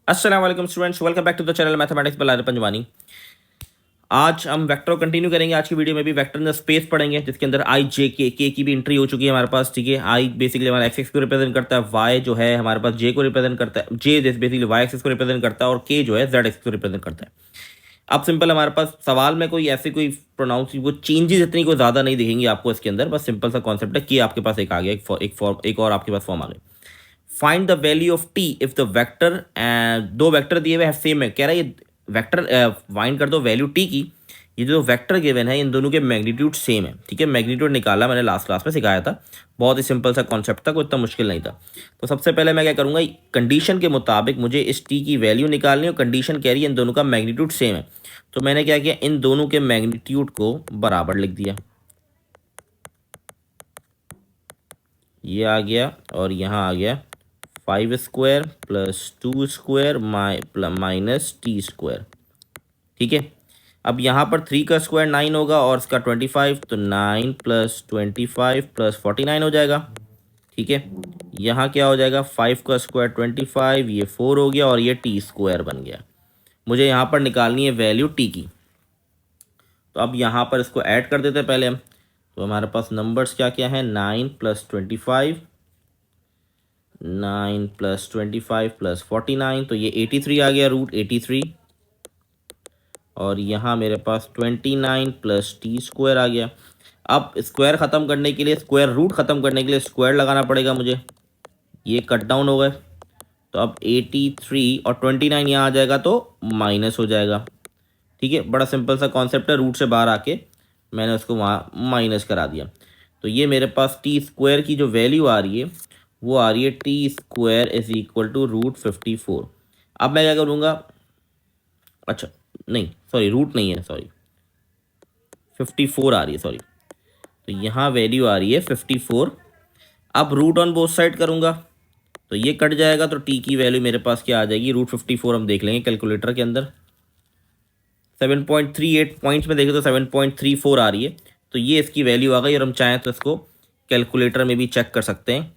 अस्सलाम वालेकुम students, welcome back to the channel mathematics by Lari Panjwani. आज हम वेक्टर कंटिन्यू करेंगे। आज की वीडियो में भी वेक्टर इन द स्पेस पढ़ेंगे, जिसके अंदर आई जे के की भी एंट्री हो चुकी है हमारे पास। ठीक है, आई बेसिकली हमारा एक्स को रिप्रेजेंट करता है, वाई जो है हमारे पास जे को रिप्रेजेंट करता है, जे बेसिकली वाई एक्सिस को रिप्रेजेंट करता है, और के जो है जेड एक्सिस को रिप्रेजेंट करता है। अब सिंपल हमारे पास सवाल में कोई ऐसी कोई प्रोनाउंस वो चेंजेस इतनी कोई ज़्यादा नहीं दिखेंगी आपको इसके अंदर। बस सिंपल सा कॉन्सेप्ट है कि आपके पास एक आ गया, एक और आपके पास फॉर्म आ गया। Find the value of T if the vector, दो वेक्टर दिए हुए हैं सेम है, कह रहा है ये वेक्टर फाइंड कर दो वैल्यू टी की। ये जो वेक्टर गिवन है इन दोनों के मैग्नीट्यूड सेम है। ठीक है, मैग्नीट्यूड निकाला मैंने लास्ट क्लास में सिखाया था, बहुत ही सिंपल सा कॉन्सेप्ट था, कोई इतना मुश्किल नहीं था। तो सबसे पहले मैं क्या करूँगा, कंडीशन के मुताबिक मुझे इस टी की वैल्यू निकालनी है, और कंडीशन कह रही है इन दोनों का मैग्नीट्यूड सेम है। तो मैंने क्या किया, इन दोनों के मैग्नीट्यूड को बराबर लिख दिया, ये आ गया और यहाँ आ गया 5² + 2² माइनस टी स्क्वायर। ठीक है, अब यहाँ पर 3 का स्क्वायर 9 होगा और इसका 25, तो 9 + 25 + 49 हो जाएगा। ठीक है, यहाँ क्या हो जाएगा, 5 का स्क्वायर 25, ये 4 हो गया और ये टी स्क्वायर बन गया। मुझे यहाँ पर निकालनी है वैल्यू टी की। तो अब यहाँ पर इसको ऐड कर देते हैं पहले हम। तो हमारे पास नंबर्स क्या क्या हैं, 9 + 25, 9 + 25 + 49, तो ये 83 आ गया, √83। और यहाँ मेरे पास 29 + टी स्क्वायर आ गया। अब स्क्वायर ख़त्म करने के लिए, स्क्वायर रूट ख़त्म करने के लिए स्क्वायर लगाना पड़ेगा मुझे। ये कट डाउन हो गए, तो अब 83 और 29 यहाँ आ जाएगा तो माइनस हो जाएगा। ठीक है, बड़ा सिंपल सा कॉन्सेप्ट है, रूट से बाहर आके मैंने उसको वहाँ माइनस करा दिया। तो ये मेरे पास टी स्क्वायर की जो वैल्यू आ रही है वो आ रही है टी स्क्वायर = √54। अब मैं क्या करूँगा, अच्छा नहीं सॉरी, रूट नहीं है, सॉरी 54 आ रही है, सॉरी। तो यहाँ वैल्यू आ रही है 54। अब रूट ऑन बोथ साइड करूँगा तो ये कट जाएगा, तो टी की वैल्यू मेरे पास क्या आ जाएगी, √54 हम देख लेंगे कैलकुलेटर के अंदर। 7.38 पॉइंट्स में देखें तो 7.34 आ रही है। तो ये इसकी वैल्यू आ गई, और हम चाहें तो इसको कैलकुलेटर में भी चेक कर सकते हैं।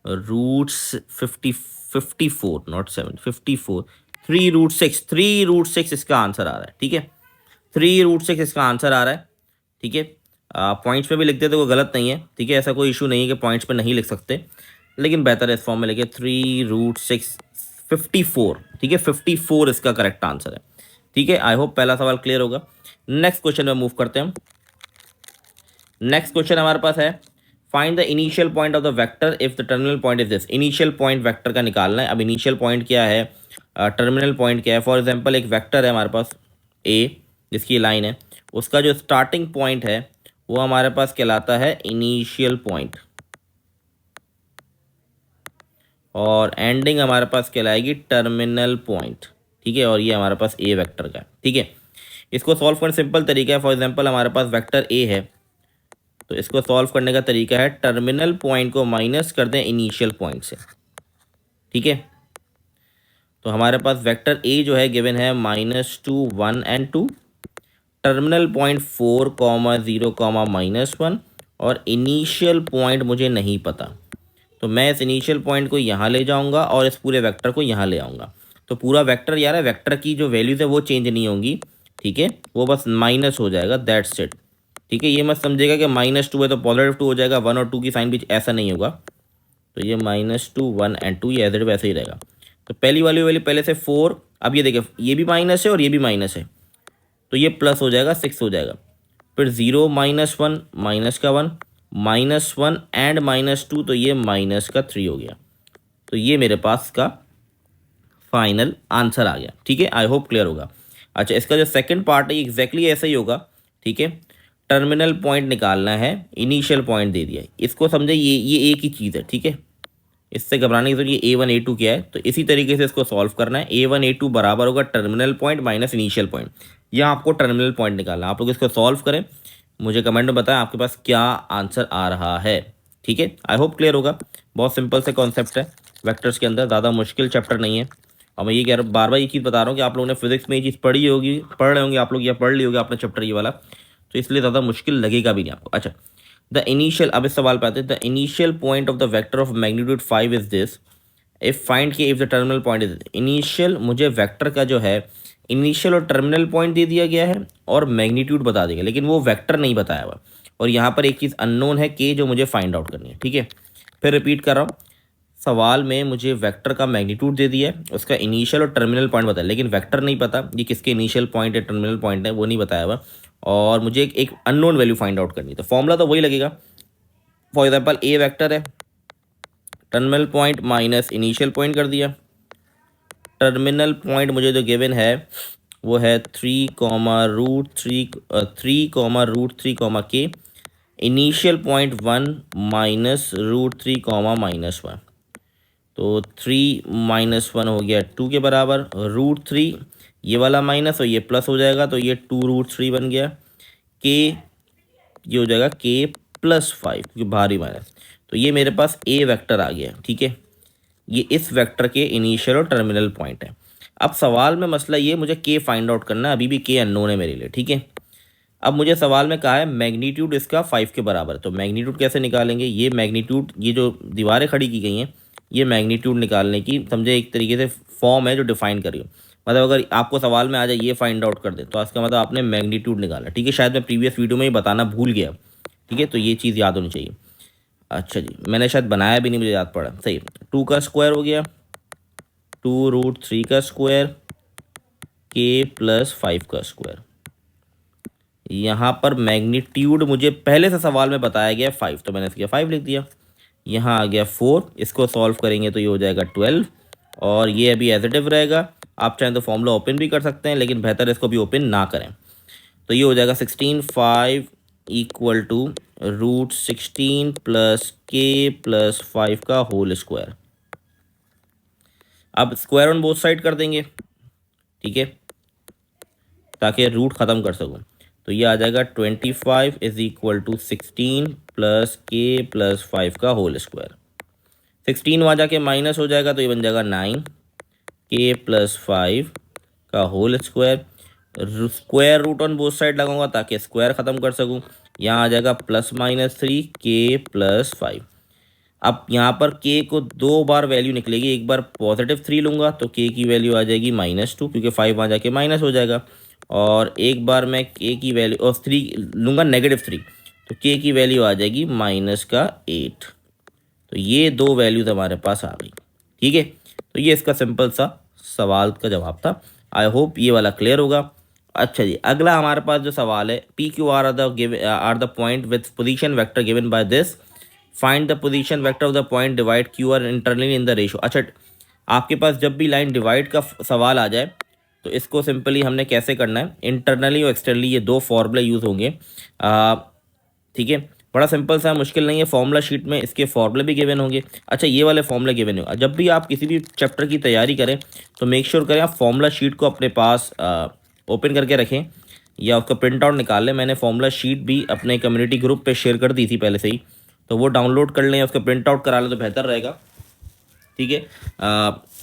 रूट्स 54 नॉट 7, 54, 3√6 इसका आंसर आ रहा है। ठीक है, 3√6 इसका आंसर आ रहा है। ठीक है, पॉइंट्स पे भी लिख देते कोई गलत नहीं है। ठीक है, ऐसा कोई इशू नहीं है कि पॉइंट्स पे नहीं लिख सकते, लेकिन बेहतर है इस फॉर्म में लिखे 3√6 54। ठीक है, 54 इसका करेक्ट आंसर है। ठीक है, आई होप पहला सवाल क्लियर होगा। नेक्स्ट क्वेश्चन में मूव करते हैं हम। नेक्स्ट क्वेश्चन हमारे पास है, find the initial point of the vector if the terminal point is this. Initial point vector का निकालना है। अब इनिशियल पॉइंट क्या है, टर्मिनल पॉइंट क्या है। फॉर एग्जांपल एक वेक्टर है हमारे पास ए, जिसकी लाइन है, उसका जो स्टार्टिंग पॉइंट है वो हमारे पास कहलाता है इनिशियल पॉइंट, और एंडिंग हमारे पास कहलाएगी टर्मिनल पॉइंट। ठीक है, और ये हमारे पास ए वेक्टर का है। ठीक है, इसको सॉल्व करने सिंपल तरीका है। फॉर एग्जांपल हमारे पास वेक्टर ए है, तो इसको सॉल्व करने का तरीका है, टर्मिनल पॉइंट को माइनस कर दें इनिशियल पॉइंट से। ठीक है, तो हमारे पास वेक्टर ए जो है गिवन है -2 1 और 2, टर्मिनल पॉइंट 4, 0, -1, और इनिशियल पॉइंट मुझे नहीं पता। तो मैं इस इनिशियल पॉइंट को यहाँ ले जाऊँगा और इस पूरे वेक्टर को यहाँ ले आऊँगा। तो पूरा वेक्टर यार है, वेक्टर की जो वैल्यूज़ है वो चेंज नहीं होंगी। ठीक है, वो बस माइनस हो जाएगा, दैट्स इट। ठीक है, ये मत समझेगा कि -2 है तो +2 हो जाएगा, 1 और 2 की साइन भी, ऐसा नहीं होगा। तो ये -2 1 और 2 ये एज वैसे ही रहेगा। तो पहली वाली वैल्यू पहले से 4, अब ये देखिए ये भी माइनस है और ये भी माइनस है, तो ये प्लस हो जाएगा, 6 हो जाएगा। फिर 0 -1 माइनस का 1, -1 एंड -2, तो ये माइनस का 3 हो गया। तो ये मेरे पास का फाइनल आंसर आ गया। ठीक है, आई होप क्लियर होगा। अच्छा, इसका जो सेकंड पार्ट है एग्जैक्टली ऐसा ही होगा। ठीक है, टर्मिनल पॉइंट निकालना है, इनिशियल पॉइंट दे दिया, इसको समझे ये एक ही चीज़ है। ठीक है, इससे घबराने की जरूरत, ये A1 A2 क्या है, तो इसी तरीके से इसको सॉल्व करना है। A1 A2 बराबर होगा terminal point minus initial point. यहाँ आपको टर्मिनल पॉइंट निकालना है। आप लोग इसको सॉल्व करें, मुझे कमेंट में बताएं आपके पास क्या आंसर आ रहा है। ठीक है, आई होप क्लियर होगा। बहुत सिंपल से कॉन्सेप्ट है वेक्टर्स के अंदर, ज़्यादा मुश्किल चैप्टर नहीं है। और मैं ये कह रहा हूँ, बार बार ये चीज़ बता रहा हूँ कि आप लोगों ने फिजिक्स में ये चीज़ पढ़ी होगी, पढ़ रहे होंगे आप लोग, या पढ़ ली होगी आपने चैप्टर ये वाला, तो इसलिए ज़्यादा मुश्किल लगेगा भी नहीं आपको। अच्छा, द इनिशियल, अब इस सवाल पे आते हैं, the initial point of the vector of magnitude 5 is this, if find K if the terminal point is, initial मुझे वेक्टर का जो है इनिशियल और टर्मिनल पॉइंट दे दिया गया है और मैग्नीट्यूड बता देगा, लेकिन वो वेक्टर नहीं बताया हुआ, और यहाँ पर एक चीज़ अननोन है के, जो मुझे फाइंड आउट करनी है। ठीक है, फिर रिपीट कर रहा हूँ, सवाल में मुझे वेक्टर का मैग्नीट्यूड दे दिया है, उसका इनिशियल और टर्मिनल पॉइंट बताया, लेकिन वेक्टर नहीं पता ये किसके इनिशियल पॉइंट है टर्मिनल पॉइंट है, वो नहीं बताया हुआ, और मुझे एक अननोन वैल्यू फाइंड आउट करनी है। तो फॉर्मूला तो वही लगेगा, फॉर एग्जाम्पल ए वेक्टर है, terminal point minus initial point कर दिया, टर्मिनल पॉइंट मुझे जो गिवन है वो है 3,√3,3,√3, इनिशियल पॉइंट 1 माइनस √3, -1, तो 3 -1 हो गया 2 के बराबर, √3 ये वाला माइनस और ये प्लस हो जाएगा, तो ये 2√3 बन गया, के ये हो जाएगा के +5 क्योंकि भारी माइनस, तो ये मेरे पास ए वेक्टर आ गया। ठीक है, ये इस वेक्टर के इनिशियल और टर्मिनल पॉइंट है। अब सवाल में मसला ये, मुझे के फाइंड आउट करना है, अभी भी के अननोन है मेरे लिए। ठीक है, अब मुझे सवाल में कहा है मैग्नीट्यूड इसका 5 के बराबर है, तो मैग्नीट्यूड कैसे निकालेंगे, ये मैग्नीट्यूड, ये जो दीवारें खड़ी की गई हैं ये मैग्नीट्यूड निकालने की समझे एक तरीके से फॉर्म है जो डिफाइन करी हो, मतलब अगर आपको सवाल में आ जाए ये फाइंड आउट कर दे तो इसका मतलब आपने मैग्नीट्यूड निकाला। ठीक है, शायद मैं प्रीवियस वीडियो में ही बताना भूल गया। ठीक है, तो ये चीज़ याद होनी चाहिए। अच्छा जी, मैंने शायद बनाया भी नहीं, मुझे याद पड़ा। सही, 2 का स्क्वायर हो गया, 2√3 का स्क्वायर, के +5 का स्क्वायर। यहाँ पर मैग्नीट्यूड मुझे पहले से सवाल में बताया गया 5, तो मैंने इसके 5 लिख दिया। यहाँ आ गया 4, इसको सॉल्व करेंगे तो ये हो जाएगा 12, और ये अभी एज इट इज रहेगा। आप चाहें तो फॉर्मूला ओपन भी कर सकते हैं, लेकिन बेहतर इसको भी ओपन ना करें। तो ये हो जाएगा 16, 5 इक्वल टू √16 + के +5 का होल स्क्वायर। अब स्क्वायर ऑन बोथ साइड कर देंगे, ठीक है, ताकि रूट ख़त्म कर सकूं। तो ये आ जाएगा 25 = 16 + के +5 का होल स्क्वायर। 16 वहाँ जाके माइनस हो जाएगा, तो ये बन जाएगा 9 के +5 का whole square. Square root on both side लगाऊंगा ताकि स्क्वायर ख़त्म कर सकूं। यहाँ आ जाएगा +-3 के +5। अब यहाँ पर के को 2 बार वैल्यू निकलेगी, एक बार +3 लूँगा तो के की वैल्यू आ जाएगी -2, क्योंकि 5 वहाँ जाके माइनस हो जाएगा, और एक बार मैं के की वैल्यू और 3 लूँगा -3, तो के की वैल्यू आ जाएगी -8। तो ये 2 वैल्यूज हमारे पास आ गई। ठीक है, तो ये इसका सिंपल सा सवाल का जवाब था। आई होप ये वाला क्लियर होगा। अच्छा जी, अगला हमारे पास जो सवाल है, P Q R are the point with position vector given by this, find the position vector of the point divide Q R internally in the ratio. अच्छा, आपके पास जब भी लाइन डिवाइड का सवाल आ जाए तो इसको सिंपली हमने कैसे करना है, इंटरनली और एक्सटर्नली, ये 2 फॉर्मूले यूज़ होंगे। ठीक है, बड़ा सिंपल सा, मुश्किल नहीं है। फॉर्मूला शीट में इसके फॉर्मूले भी गिवन होंगे। अच्छा, ये वाले फॉर्मूले गिवन होंगे। जब भी आप किसी भी चैप्टर की तैयारी करें तो मेक श्योर करें आप फॉर्मूला शीट को अपने पास ओपन करके रखें या उसका प्रिंट आउट निकाल लें। मैंने फॉर्मूला शीट भी अपने कम्युनिटी ग्रुप पे शेयर कर दी थी पहले से ही, तो वो डाउनलोड कर लें, उसका प्रिंट आउट करा लें तो बेहतर रहेगा। ठीक है,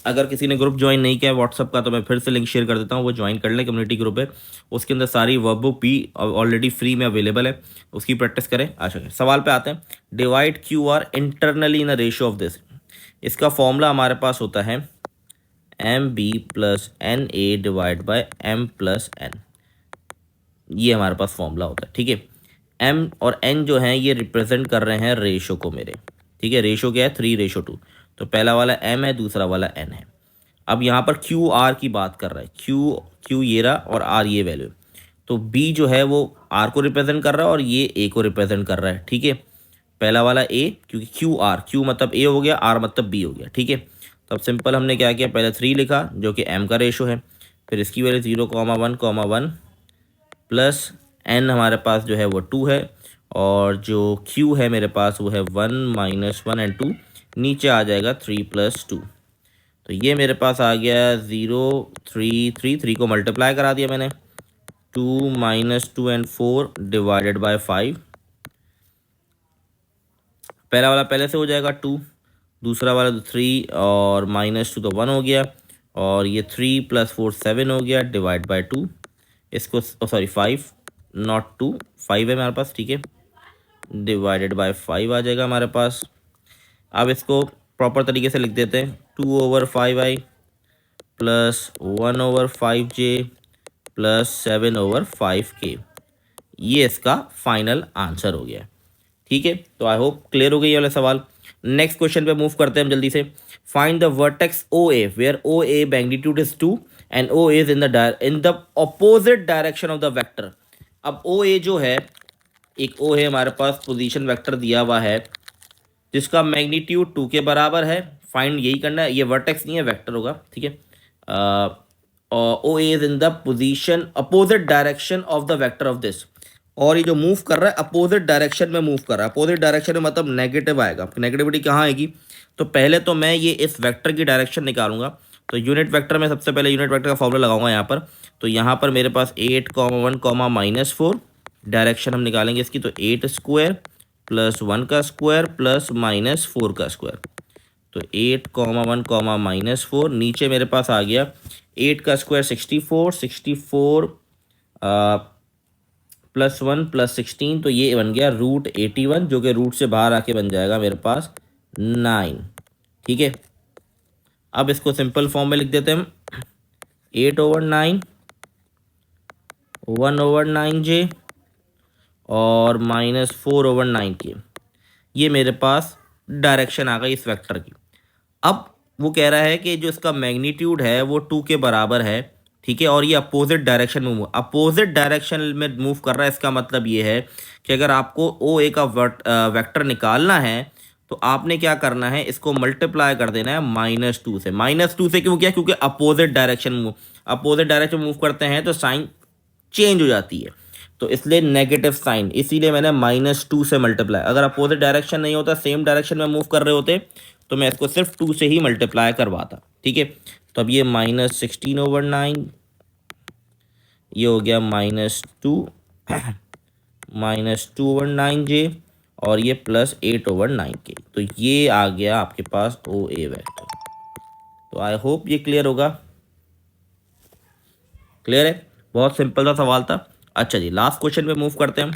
अगर किसी ने ग्रुप ज्वाइन नहीं किया है व्हाट्सअप का, तो मैं फिर से लिंक शेयर कर देता हूँ, वो ज्वाइन कर लें। कम्युनिटी ग्रुप है, उसके अंदर सारी वर्कबुक भी ऑलरेडी फ्री में अवेलेबल है, उसकी प्रैक्टिस करें। अच्छा, सवाल पे आते हैं। Divide Q R internally in a ratio of this. इसका फॉर्मूला हमारे पास होता है MB + NA divide by M + N। ये हमारे पास फॉर्मूला होता है। ठीक है, M और N जो हैं ये रिप्रेजेंट कर रहे हैं रेशो को मेरे। ठीक है, रेशो क्या है, 3:2, तो पहला वाला M है, दूसरा वाला N है। अब यहाँ पर क्यू आर की बात कर रहा है, क्यू ये रहा और आर ये वैल्यू, तो B जो है वो आर को रिप्रेजेंट कर रहा है और ये ए को रिप्रेजेंट कर रहा है। ठीक है, पहला वाला ए, क्योंकि क्यू मतलब ए हो गया, आर मतलब बी हो गया। ठीक है, तो अब सिंपल हमने क्या किया, पहले 3 लिखा जो कि M का रेशो है, फिर इसकी वैल्यू 0,1,1 प्लस N हमारे पास जो है वो 2 है, और जो Q है मेरे पास वो है 1 - 1 एंड 2, नीचे आ जाएगा 3 + 2। तो ये मेरे पास आ गया 0 3 3 को मल्टीप्लाई करा दिया मैंने, 2 - 2 एंड 4 डिवाइडेड बाय 5। पहला वाला पहले से हो जाएगा 2, दूसरा वाला तो 3 और -2 तो 1 हो गया, और ये 3 + 4 7 हो गया डिवाइड बाय 2। इसको सॉरी 5 नॉट 2, 5 है मेरे पास। ठीक है, डिवाइडेड बाय 5 आ जाएगा हमारे पास। अब इसको प्रॉपर तरीके से लिख देते हैं, 2/5i plus 1/5j plus 7/5k। ये इसका फाइनल आंसर हो गया। ठीक है, तो आई होप क्लियर हो गई ये वाला सवाल। नेक्स्ट क्वेश्चन पे मूव करते हैं हम जल्दी से। Find the vertex O A where O A magnitude is 2 and O is in the opposite direction of the vector. अब ओ ए जो है, एक ओ है हमारे पास, पोजीशन वेक्टर दिया हुआ है जिसका मैग्नीट्यूड 2 के बराबर है। फाइंड यही करना है, ये वर्टेक्स नहीं है, वेक्टर होगा। ठीक है, O A is in the position opposite direction of the vector of this. और ये जो मूव कर रहा है अपोजिट डायरेक्शन में मूव कर रहा है। अपोजिट डायरेक्शन में मतलब नेगेटिव आएगा। नेगेटिविटी कहाँ आएगी? तो पहले तो मैं ये इस वेक्टर की डायरेक्शन निकालूंगा। तो यूनिट वेक्टर में सबसे पहले यूनिट वेक्टर का फॉर्मूला लगाऊंगा यहाँ पर। तो यहाँ पर मेरे पास 8,1,-4 डायरेक्शन हम निकालेंगे इसकी। तो 8 स्क्वायर प्लस 1 का स्क्वायर प्लस -4 का स्क्वायर। तो 8,1,-4 नीचे मेरे पास आ गया 8 का स्क्वायर 64 प्लस 1 प्लस 16, तो ये बन गया √81, जो कि रूट से बाहर आके बन जाएगा मेरे पास 9। ठीक है, अब इसको सिंपल फॉर्म में लिख देते हैं हम। 8/9 1/9j और -4/9k। ये मेरे पास डायरेक्शन आ गई इस वेक्टर की। अब वो कह रहा है कि जो इसका मैग्नीट्यूड है वो 2 के बराबर है। ठीक है, और ये अपोजिट डायरेक्शन में अपोजिट डायरेक्शन में मूव कर रहा है। इसका मतलब ये है कि अगर आपको ओ ए का वेक्टर निकालना है तो आपने क्या करना है, इसको मल्टीप्लाई कर देना है -2 से। -2 से क्यों किया? क्योंकि अपोजिट डायरेक्शन मूव करते हैं तो साइन चेंज हो जाती है, तो इसलिए नेगेटिव साइन, इसीलिए मैंने -2 से मल्टीप्लाई। अगर अपोजिट डायरेक्शन नहीं होता, सेम डायरेक्शन में मूव कर रहे होते, तो मैं इसको सिर्फ 2 से ही मल्टीप्लाई करवाता। ठीक है, तो अब ये -16/9, ये हो गया -2 -2/9j और ये प्लस 8/9k। तो ये आ गया आपके पास ओ ए वेक्टर। तो आई होप ये क्लियर होगा। क्लियर है, बहुत सिंपल सा सवाल था। अच्छा जी, लास्ट क्वेश्चन पे मूव करते हैं हम।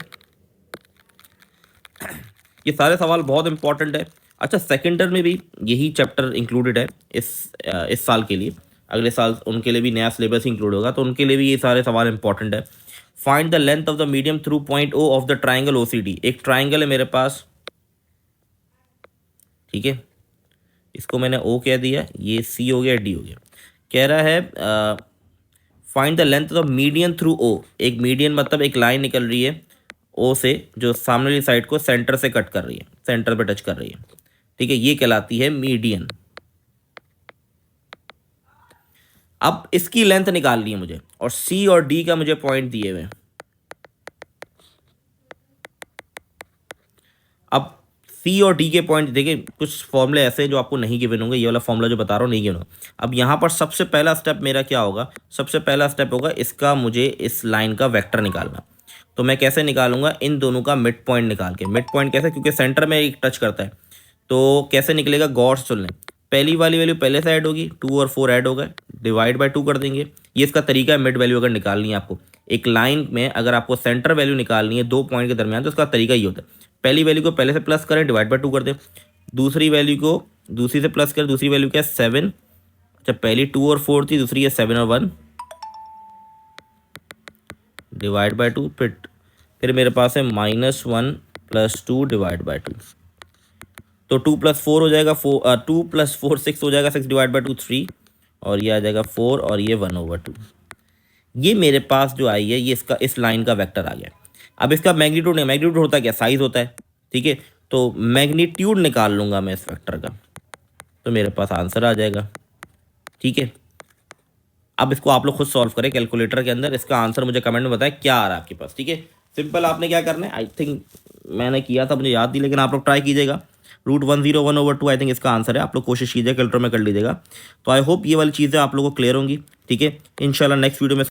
ये सारे सवाल बहुत इंपॉर्टेंट है। अच्छा, सेकेंड टर्म में भी यही चैप्टर इंक्लूडेड है इस साल के लिए। अगले साल उनके लिए भी नया सिलेबस इंक्लूड होगा, तो उनके लिए भी ये सारे सवाल इंपॉर्टेंट है। Find the length of the medium through point O of the triangle OCD। एक ट्राइंगल है मेरे पास, ठीक है, इसको मैंने O कह दिया, ये C हो गया, D हो गया। कह रहा है find the length of the median through O। एक मीडियन मतलब एक लाइन निकल रही है O से, जो सामने वाली साइड को सेंटर से कट कर रही है, सेंटर पे टच कर रही है। ठीक है, ये कहलाती है मीडियन। अब इसकी लेंथ निकालनी है मुझे, और C और D का मुझे पॉइंट दिए हुए हैं। अब C और D के पॉइंट देखिए, कुछ फॉर्मूले ऐसे हैं जो आपको नहीं गिवन होंगे। ये वाला फॉर्मूला जो बता रहा हूँ नहीं गिवन होगा। अब यहाँ पर सबसे पहला स्टेप मेरा क्या होगा? सबसे पहला स्टेप होगा इसका, मुझे इस लाइन का वेक्टर निकालना। तो मैं कैसे निकालूंगा? इन दोनों का मिड पॉइंट निकाल के। मिड पॉइंट कैसे? क्योंकि सेंटर में एक टच करता है, तो कैसे निकलेगा? गौर से सुन लें। पहली वाली वैल्यू पहले से ऐड होगी, 2 और 4 ऐड हो गए, डिवाइड बाय 2 कर देंगे। ये इसका तरीका है मिड वैल्यू अगर निकालनी है आपको। एक लाइन में अगर आपको सेंटर वैल्यू निकालनी है 2 पॉइंट के दरमियान, तो उसका तरीका ही होता है, पहली वैल्यू को पहले से प्लस करें, डिवाइड बाय 2 कर दें। दूसरी वैल्यू को दूसरी से प्लस करें। दूसरी वैल्यू क्या है? 7। अच्छा, पहली 2 और 4 थी, दूसरी है 7 और 1, डिवाइड बाय 2। फिर मेरे पास है -1 + 2 डिवाइड बाय 2। तो 2 + 4 हो जाएगा 4, 2 + 4 6 हो जाएगा, 6 डिवाइड बाय 2 3, और ये आ जाएगा 4, और ये 1/2। ये मेरे पास जो आई है, ये इसका इस लाइन का वेक्टर आ गया। अब इसका मैग्नीट्यूड नहीं, मैग्नीट्यूड होता है क्या? साइज होता है। ठीक है, तो मैग्नीट्यूड निकाल लूँगा मैं इस वेक्टर का, तो मेरे पास आंसर आ जाएगा। ठीक है, अब इसको आप लोग खुद सॉल्व करें कैलकुलेटर के अंदर। इसका आंसर मुझे कमेंट में बताएं क्या आ रहा है आपके पास। ठीक है, सिंपल आपने क्या करना है, आई थिंक मैंने किया था, मुझे याद नहीं, लेकिन आप लोग ट्राई कीजिएगा। √101/2 आई थिंक इसका आंसर है। आप लोग कोशिश कीजिए कैलकुलेटर में कर लीजिएगा। तो आई होप ये वाली चीज़ें आप लोगों को क्लियर होंगी। ठीक है, इंशाल्लाह नेक्स्ट वीडियो में